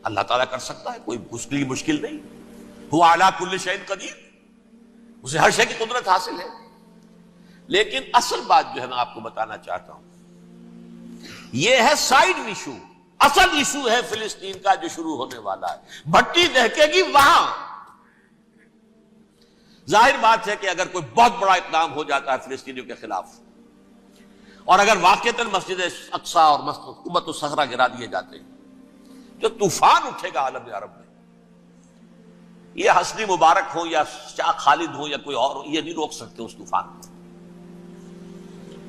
اللہ تعالیٰ کر سکتا ہے، کوئی اس کے لیے مشکل نہیں. هو علی کل شیء قدیر، اسے ہر شے کی قدرت حاصل ہے. لیکن اصل بات جو ہے میں آپ کو بتانا چاہتا ہوں، یہ ہے سائیڈ ایشو. اصل ایشو ہے فلسطین کا جو شروع ہونے والا ہے. بھٹی دہکے گی وہاں. ظاہر بات ہے کہ اگر کوئی بہت بڑا اقدام ہو جاتا ہے فلسطینیوں کے خلاف، اور اگر واقعتاً مسجد اقصیٰ اور قبۃ الصخرہ گرا دیے جاتے ہیں، جو طوفان اٹھے گا عالم عرب میں. یہ حسنی مبارک ہو یا شاہ خالد ہو یا کوئی اور ہو، یہ نہیں روک سکتے اس طوفان کو.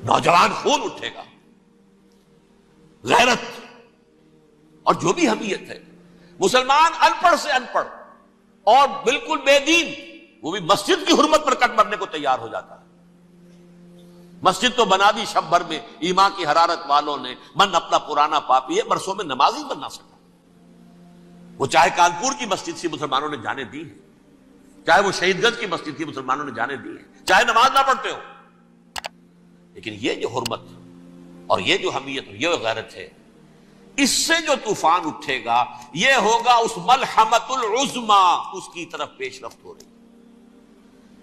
نوجوان خون اٹھے گا، غیرت اور جو بھی حمیت ہے. مسلمان ان پڑھ سے ان پڑھ اور بالکل بے دین، وہ بھی مسجد کی حرمت پر کٹ مرنے کو تیار ہو جاتا ہے. مسجد تو بنا دی شب بھر میں ایمان کی حرارت والوں نے، من اپنا پرانا پاپی ہے، برسوں میں نماز ہی بننا سکا. وہ چاہے کانپور کی مسجد تھی مسلمانوں نے جانے دی ہے، چاہے وہ شہید گنج کی مسجد تھی مسلمانوں نے جانے دی ہے، چاہے نماز نہ پڑھتے ہو. لیکن یہ جو حرمت اور یہ جو حمیت اور یہ غیرت ہے، اس سے جو طوفان اٹھے گا یہ ہوگا اس ملحمۃ العظما، اس کی طرف پیش رفت ہو رہی.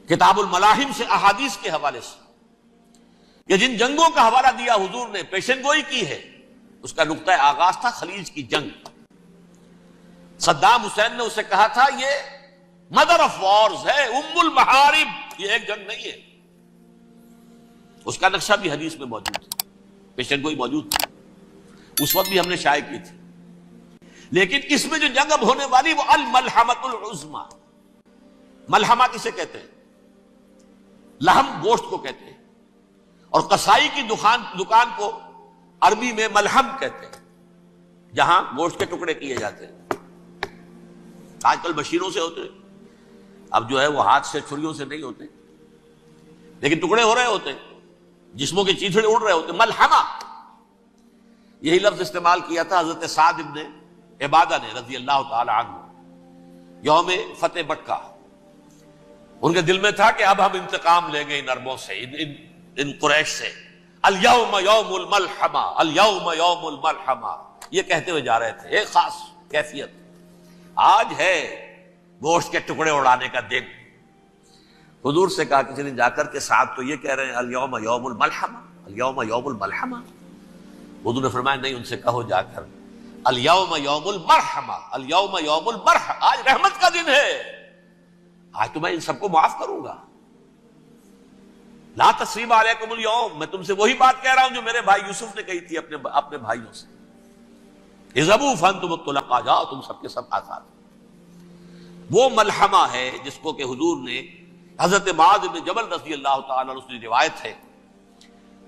کتاب الملاحم سے احادیث کے حوالے سے یہ جن جنگوں کا حوالہ دیا حضور نے، پیشن گوئی کی ہے، اس کا نقطہ آغاز تھا خلیج کی جنگ. صدام حسین نے اسے کہا تھا یہ مدر آف وارز ہے، ام المحارب، یہ ایک جنگ نہیں ہے. اس کا نقشہ بھی حدیث میں موجود ہے، پیشن گوئی موجود تھی، اس وقت بھی ہم نے شائع کی تھی. لیکن اس میں جو جنگ اب ہونے والی وہ الملحمۃ العظما. ملحمہ کسے کہتے ہیں؟ لحم گوشت کو کہتے ہیں، اور قصائی کی دکان کو عربی میں ملحم کہتے ہیں، جہاں گوشت کے ٹکڑے کیے جاتے ہیں. آج کل مشینوں سے ہوتے ہیں، اب جو ہے وہ ہاتھ سے چھریوں سے نہیں ہوتے، لیکن ٹکڑے ہو رہے ہوتے ہیں، جسموں کے چیتھڑے اڑ رہے ہوتے ہیں. ملحمہ، یہی لفظ استعمال کیا تھا حضرت سعد ابن عبادہ نے رضی اللہ تعالی عنہ یوم فتح مکہ. ان کے دل میں تھا کہ اب ہم انتقام لیں گے ان عربوں سے، ان قریش سے. الیوم یوم الملحمہ، الیوم یوم الملحمہ، یہ کہتے ہوئے جا رہے تھے. ایک خاص کیفیت، آج ہے گوشت کے ٹکڑے اڑانے کا دن. حضور سے کہا کسی نے جا کر کے ساتھ تو یہ کہہ رہے ہیں الیوم یوم الملحمہ، الیوم یوم الملحمہ. حضور نے فرمایا نہیں، ان سے کہو جا کر الیوم یوم المرحمہ، الیوم یوم المرحمہ، آج رحمت کا دن ہے، آج تو میں ان سب کو معاف کروں گا. لا تثریب علیکم اليوم، میں تم سے وہی بات کہہ رہا ہوں جو میرے بھائی یوسف نے کہی تھی اپنے بھائیوں سے. اذهبوا فانتم الطلقاء، جاؤ تم سب کے سب آزاد. وہ ملحمہ ہے جس کو کہ حضور نے حضرت معاذ بن جبل رضی اللہ تعالیٰ عنہ سے روایت ہے،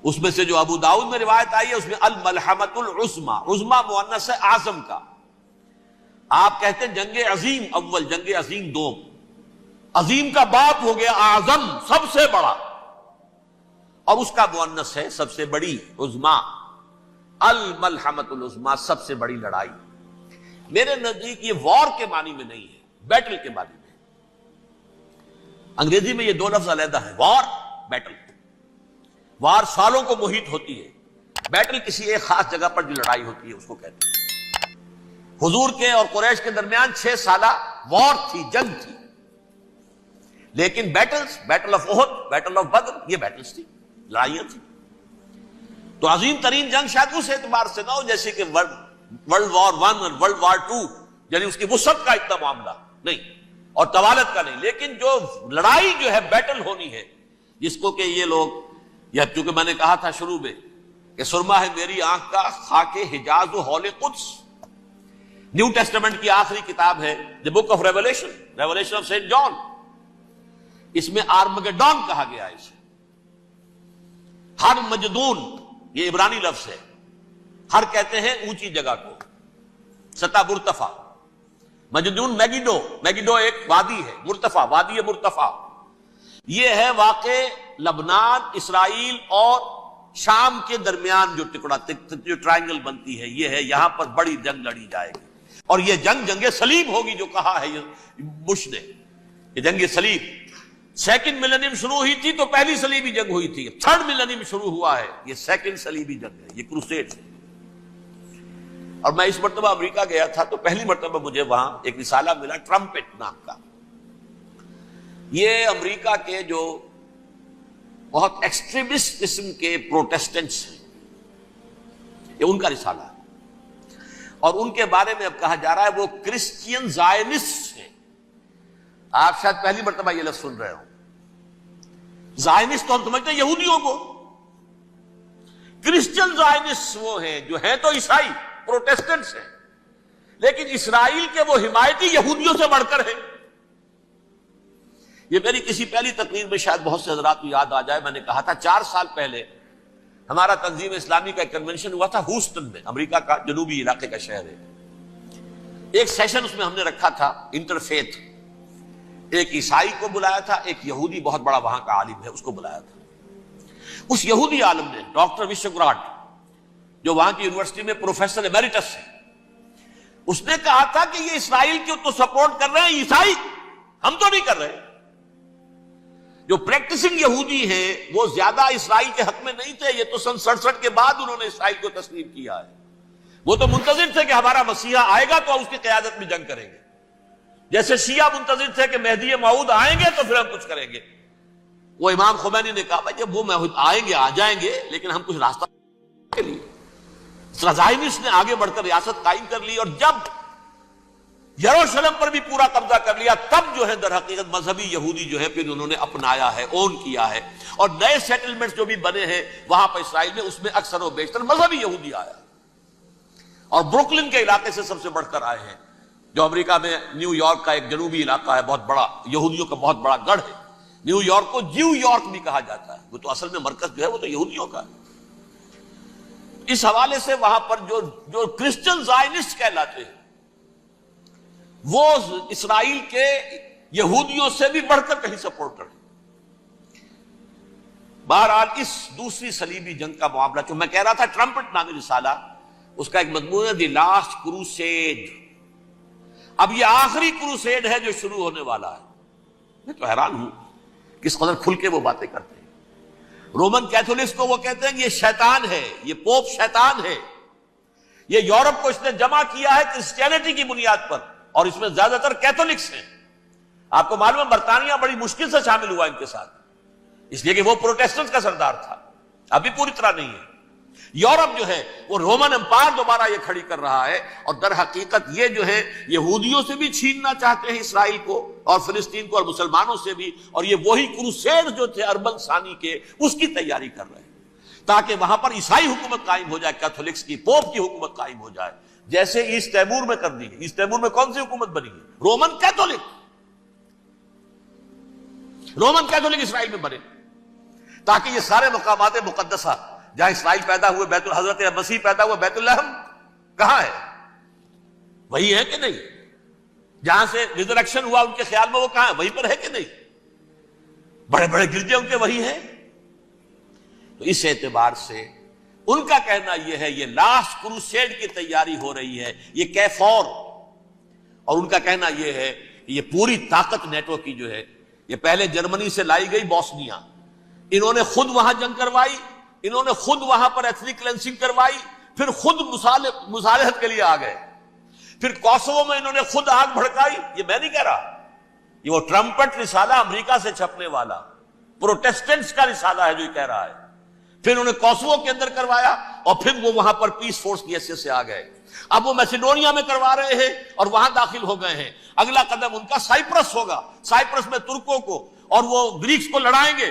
اس میں سے جو ابو داؤد میں روایت آئی ہے اس میں الملحمۃ العظما، عظما مؤنث ہے اعظم کا. آپ کہتے ہیں جنگ عظیم اول، جنگ عظیم دوم. عظیم کا باپ ہو گیا اعظم، سب سے بڑا، اور اس کا مؤنث ہے سب سے بڑی، عظما. الملحمۃ العظما، سب سے بڑی لڑائی. میرے نزدیک یہ وار کے معنی میں نہیں ہے، بیٹل کے معنی میں. انگریزی میں یہ دو لفظ علیحدہ ہے، وار، بیٹل. وار سالوں کو محیط ہوتی ہے، بیٹل کسی ایک خاص جگہ پر جو لڑائی ہوتی ہے اس کو کہتے ہیں. حضور کے اور قریش کے درمیان 6 سالہ وار تھی، جنگ تھی. لیکن battles, battle of Uhud, battle of Badr, یہ بیٹلز تھی، لڑائیاں تھی. تو عظیم ترین جنگ شاید اس اعتبار سے نہ ہو جیسے کہ ورلڈ وار 1 اور ورلڈ وار 2، یعنی اس کی وسعت کا اتنا معاملہ نہیں اور طوالت کا نہیں. لیکن جو لڑائی جو ہے بیٹل ہونی ہے، جس کو کہ یہ لوگ، یا چونکہ میں نے کہا تھا شروع میں کہ سرما ہے میری آنکھ کا خاک حجاز و حول قدس. نیو ٹیسٹمنٹ کی آخری کتاب ہے the book of revelation, revelation of saint John. اس میں آرمگڈون کہا گیا ہے اسے. ہر مجدون، یہ عبرانی لفظ ہے. ہر کہتے ہیں اونچی جگہ کو، سطح مرتفع. مجدون میگیڈو، میگیڈو ایک وادی ہے، مرتفع، وادی مرتفع. یہ ہے واقع لبنان، اسرائیل اور شام کے درمیان جو ٹکڑا، جو ٹرائنگل بنتی ہے، یہ ہے. یہاں پر بڑی جنگ لڑی جائے گی، اور یہ جنگ جنگ صلیب ہوگی جو کہا ہے بش نے. یہ جنگ صلیب 2nd ملینیم شروع ہوئی تھی تو پہلی صلیبی جنگ ہوئی تھی. 3rd ملینیم شروع ہوا ہے، یہ 2nd صلیبی جنگ ہے، یہ کروسیڈ ہے. اور میں اس مرتبہ امریکہ گیا تھا تو پہلی مرتبہ مجھے وہاں ایک رسالہ ملا ٹرمپٹ نام کا. یہ امریکہ کے جو بہت ایکسٹریمسٹ قسم کے پروٹیسٹنٹس ہیں یہ ان کا رسالہ ہے، اور ان کے بارے میں اب کہا جا رہا ہے وہ کرسچین زائنسٹ ہیں. آپ شاید پہلی مرتبہ یہ لفظ سن رہے ہو. زائنسٹ تو ہم سمجھتے ہیں یہودیوں کو، کرسچین زائنسٹ وہ ہیں جو ہیں تو عیسائی پروٹیسٹنٹس ہیں، لیکن اسرائیل کے وہ حمایتی یہودیوں سے بڑھ کر ہیں. یہ میری کسی پہلی تقریر میں شاید بہت سے حضرات کو یاد آ جائے، میں نے کہا تھا 4 سال پہلے ہمارا تنظیم اسلامی کا ایک کنونشن ہوا تھا ہوسٹن میں، امریکہ کا جنوبی علاقے کا شہر ہے. ایک سیشن اس میں ہم نے رکھا تھا انٹرفیتھ، ایک عیسائی کو بلایا تھا، ایک یہودی بہت بڑا وہاں کا عالم ہے اس کو بلایا تھا. اس یہودی عالم نے ڈاکٹر وشوگراڈ جو وہاں کی یونیورسٹی میں پروفیسر ایمیریٹس ہے، اس نے کہا تھا کہ یہ اسرائیل کو تو سپورٹ کر رہے ہیں عیسائی، ہم تو نہیں کر رہے. جو پریکٹسنگ یہودی ہیں وہ زیادہ اسرائیل کے حق میں نہیں تھے، یہ تو سن 67 کے بعد انہوں نے اسرائیل کو تسلیم کیا ہے. وہ تو منتظر تھے کہ ہمارا مسیحا آئے گا تو اس کی قیادت میں جنگ کریں گے، جیسے شیعہ منتظر تھے کہ مہدی موعود آئیں گے تو پھر ہم کچھ کریں گے. وہ امام خمینی نے کہا بھائی جب وہ آئیں گے آ جائیں گے، لیکن ہم کچھ راستہ کے لیے. زائنسٹ نے آگے بڑھ کر ریاست قائم کر لی، اور جب یروشلم پر بھی پورا قبضہ کر لیا تب جو ہے در حقیقت مذہبی یہودی جو ہے پھر انہوں نے اپنایا ہے، اون کیا ہے، اور نئے سیٹلمنٹس جو بھی بنے ہیں وہاں پر اسرائیل میں اس میں اکثر و بیشتر مذہبی یہودی آیا، اور بروکلن کے علاقے سے سب سے بڑھ کر آئے ہیں، جو امریکہ میں نیو یارک کا ایک جنوبی علاقہ ہے بہت بڑا، یہودیوں کا بہت بڑا گڑھ ہے. نیو یارک کو جیو یارک بھی کہا جاتا ہے، وہ تو اصل میں مرکز جو ہے وہ تو یہودیوں کا ہے. اس حوالے سے وہاں پر جو کرسچن زائنسٹ کہلاتے ہیں وہ اسرائیل کے یہودیوں سے بھی بڑھ کر کہیں سپورٹ کریں. بہرحال اس دوسری صلیبی جنگ کا معاملہ جو میں کہہ رہا تھا ٹرمپٹ نامی رسالہ، اس کا ایک مضمون ہے دی لاسٹ کروسیڈ. اب یہ آخری کروسیڈ ہے جو شروع ہونے والا ہے. میں تو حیران ہوں کس قدر کھل کے وہ باتیں کرتے ہیں. رومن کیتھولکس کو وہ کہتے ہیں کہ یہ شیطان ہے، یہ پوپ شیطان ہے، یہ یورپ کو اس نے جمع کیا ہے کرسچینٹی کی بنیاد پر، اور اس میں زیادہ تر کیتھولکس ہیں. آپ کو معلوم ہے برطانیہ بڑی مشکل سے شامل ہوا ان کے ساتھ، اس لیے کہ وہ پروٹیسٹنٹ کا سردار تھا، ابھی پوری طرح نہیں ہے. یورپ جو ہے وہ رومن امپائر دوبارہ یہ کھڑی کر رہا ہے، اور در حقیقت یہ جو ہے یہودیوں سے بھی چھیننا چاہتے ہیں اسرائیل کو اور فلسطین کو، اور مسلمانوں سے بھی، اور یہ وہی کروسیڈ جو تھے اربن ثانی کے اس کی تیاری کر رہے ہیں تاکہ وہاں پر عیسائی حکومت قائم ہو جائے، کیتھولکس کی پوپ کی حکومت قائم ہو جائے، جیسے ایسٹ تیمور میں کر دی گئی. ایسٹ تیمور میں کون سی حکومت بنی ہے؟ رومن کیتھولک اسرائیل میں بنے، تاکہ یہ سارے مقامات مقدسہ جہاں اسرائیل پیدا ہوئے، بیت حضرت مسیح پیدا ہوا بیت لحم کہاں ہے؟ وہی ہے کہ نہیں؟ جہاں سے ریزریکشن ہوا ان کے خیال میں وہ کہاں ہے؟ وہیں پر ہے کہ نہیں؟ بڑے بڑے گرجے ان کے وہی ہیں. تو اس اعتبار سے ان کا کہنا یہ ہے یہ لاسٹ کروسیڈ کی تیاری ہو رہی ہے، یہ کیفور. اور ان کا کہنا یہ ہے کہ یہ پوری طاقت نیٹو کی جو ہے یہ پہلے جرمنی سے لائی گئی بوسنیا، انہوں نے خود وہاں جنگ کروائی، انہوں نے خود وہاں پر ایتھنک کلینسنگ کروائی، پھر خود مصالحت کے لیے آ گئے، پھر کوسوو میں انہوں نے خود آگ بھڑکائی. یہ میں نہیں کہہ رہا، یہ وہ ٹرمپٹ رسالہ امریکہ سے چھپنے والا پروٹیسٹنٹس کا رسالہ ہے جو یہ کہہ رہا ہے. پھر انہوں نے کوسوو کے اندر کروایا، اور پھر وہ وہاں پر پیس فورس کی حیثیت سے آ گئے. اب وہ میسیڈونیا میں کروا رہے ہیں اور وہاں داخل ہو گئے ہیں. اگلا قدم ان کا سائپرس ہوگا، سائپرس میں ترکوں کو اور وہ گریکس کو لڑائیں گے.